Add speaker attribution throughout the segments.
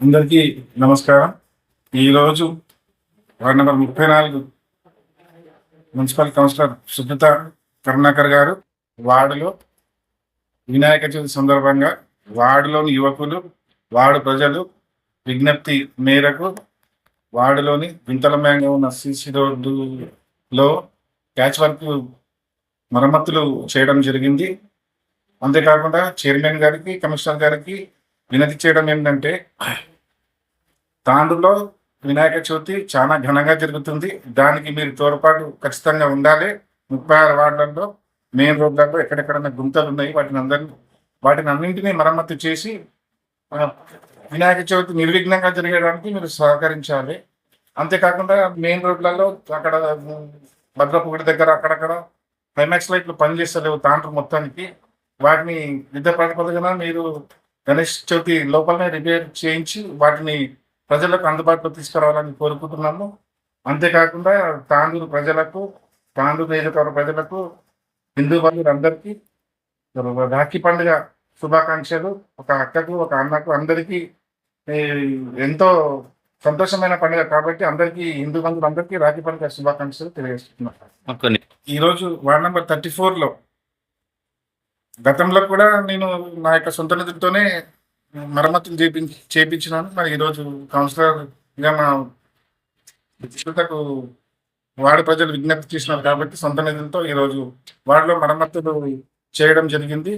Speaker 1: అందరికీ నమస్కారం. ఈరోజు ward number 34 municipal councillor Subrata Karunakar గారు వార్డులో వినాయక చవితి సందర్భంగా వార్డులోని యువకులు, వార్డు ప్రజలు విజ్ఞప్తి మేరకు వార్డులోని వింతలమయంగా ఉన్న సిసి రోడ్డులో ప్యాచ్ వర్క్ మరమ్మతులు చేయడం జరిగింది. అంతేకాకుండా చైర్మన్ గారికి, కమిషనర్ గారికి వినతి చేయడం ఏంటంటే, తాండూరులో వినాయక చవితి చాలా ఘనంగా జరుగుతుంది. దానికి మీరు తోడ్పాటు ఖచ్చితంగా ఉండాలి. 36 వార్డులలో మెయిన్ రోడ్లలో ఎక్కడెక్కడన్నా గుంతలు ఉన్నాయి, వాటిని అన్నింటినీ మరమ్మతు చేసి వినాయక చవితి నిర్విఘ్నంగా జరిగేయడానికి మీరు సహకరించాలి. అంతేకాకుండా మెయిన్ రోడ్లలో అక్కడ భద్రపుగుడి దగ్గర అక్కడక్కడ క్లైమాక్స్ లైట్లు పనిచేస్తలేవు తాండూరు మొత్తానికి. వాటిని యుద్ధ ప్రాతిపదికన మీరు గణేష్ చవితి లోపలనే రిపేర్ చేయించి వాటిని ప్రజలకు అందుబాటులో తీసుకురావాలని కోరుకుంటున్నాము. అంతేకాకుండా తాండూరు ప్రజలకు, తాండూరు నియోజకవర్గ ప్రజలకు, హిందూ బంధువులందరికీ రాఖీ పండుగ శుభాకాంక్షలు. ఒక అక్కకు, ఒక అన్నకు, అందరికీ ఎంతో సంతోషమైన పండుగ కాబట్టి అందరికీ, హిందూ బంధువులందరికీ రాఖీ పండుగ శుభాకాంక్షలు తెలియజేస్తున్నాను. ఈరోజు వార్డ్ నెంబర్ 34లో గతంలో కూడా నేను నా యొక్క సొంత నిధులతోనే మరమ్మతులు చేయించినాను. మరి ఈరోజు కౌన్సిలర్గా మా విస్తృతకు వార్డు ప్రజలు విజ్ఞప్తి చేసినారు కాబట్టి సొంత నిధులతో ఈరోజు వార్డులో మరమ్మతులు చేయడం జరిగింది.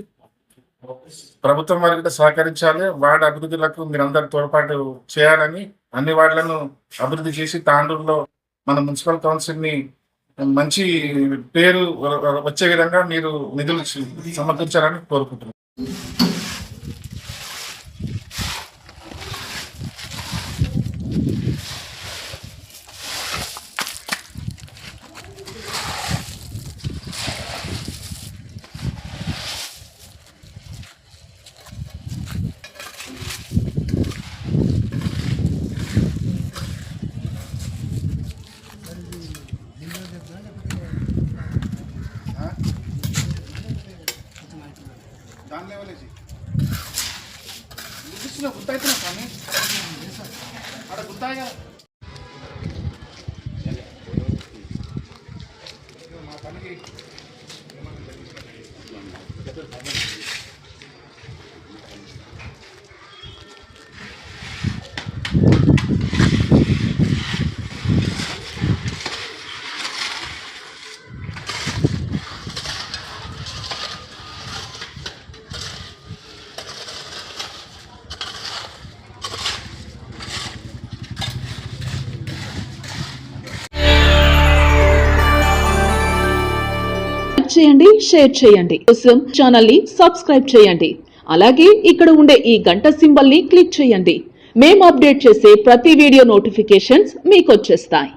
Speaker 1: ప్రభుత్వం వారికి సహకరించాలి. వార్డు అభివృద్ధులకు మీరందరూ తోడ్పాటు చేయాలని, అన్ని వార్డులను అభివృద్ధి చేసి తాండూరులో మన మున్సిపల్ కౌన్సిల్ని మంచి పేరు వచ్చే విధంగా మీరు నిధులు సమకూర్చాలని కోరుకుంటున్నాను. గుర్తయితున్నా స్వామి అక్కడ గుర్తాయిగా మా పనికి
Speaker 2: చేయండి, షేర్ చేయండి. కోసం ఛానల్ ని సబ్స్క్రైబ్ చేయండి. అలాగే ఇక్కడ ఉండే ఈ గంట సింబల్ ని క్లిక్ చేయండి. మేము అప్డేట్ చేసే ప్రతి వీడియో నోటిఫికేషన్స్ మీకు వచ్చేస్తాయి.